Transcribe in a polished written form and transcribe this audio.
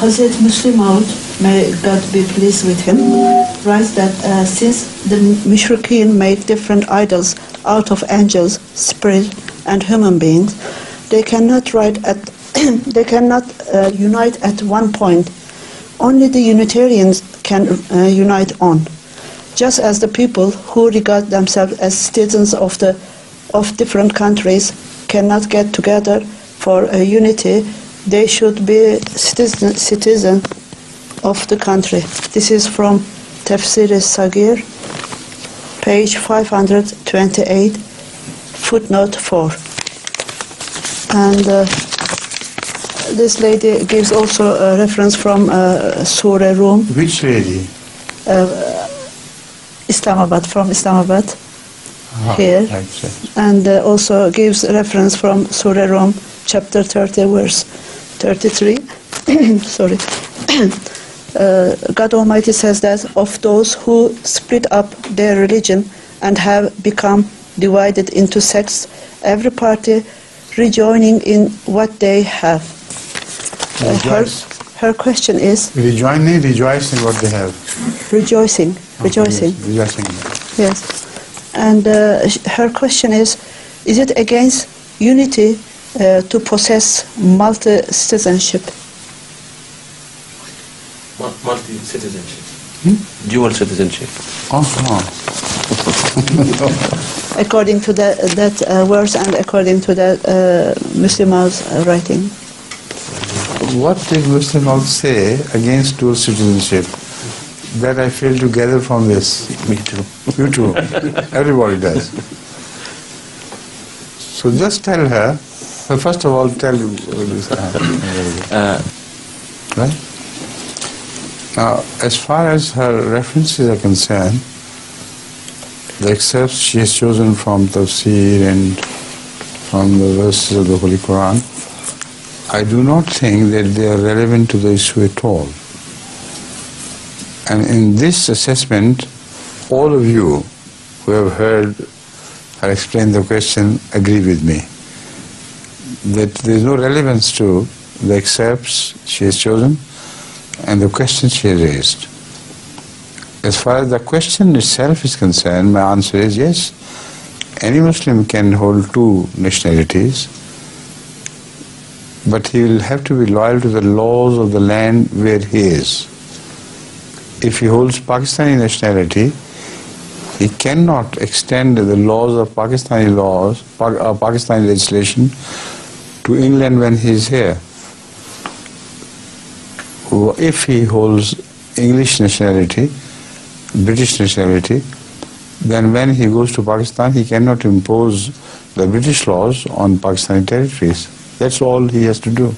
Hazrat Muslim, may God be pleased with him, writes that since the mushrikeen made different idols out of angels, spirits, and human beings, they cannot unite at one point. Only the Unitarians can unite on. Just as the people who regard themselves as citizens of different countries cannot get together for a unity, they should be citizen of the country. This is from Tafsir al-Sagir, page 528, footnote 4. And this lady gives also a reference from Surah Rum. Which lady? Islamabad, from Islamabad, here. And also gives a reference from Surah Rum, chapter 30, verse 33. Sorry. God Almighty says that of those who split up their religion and have become divided into sects, every party rejoining in what they have. Her question is... Rejoice in what they have. Rejoicing. Rejoicing. Yes. And her question is it against unity to possess multi-citizenship? Multi-citizenship. Dual citizenship. According to that verse and according to that Muslims' writing. What did Muslims say against dual citizenship? That I fail to gather from this. Me too. You too. Everybody does. So just tell her, well, first of all, tell right? Now, as far as her references are concerned, the excerpts she has chosen from Tafsir and from the verses of the Holy Quran, I do not think that they are relevant to the issue at all. And in this assessment, all of you who have heard her explain the question agree with me that there is no relevance to the excerpts she has chosen and the question she has raised. As far as the question itself is concerned, my answer is yes. Any Muslim can hold two nationalities, but he will have to be loyal to the laws of the land where he is. If he holds Pakistani nationality, he cannot extend the laws of Pakistani legislation to England when he is here. If he holds English nationality, British nationality, then when he goes to Pakistan, he cannot impose the British laws on Pakistani territories. That's all he has to do.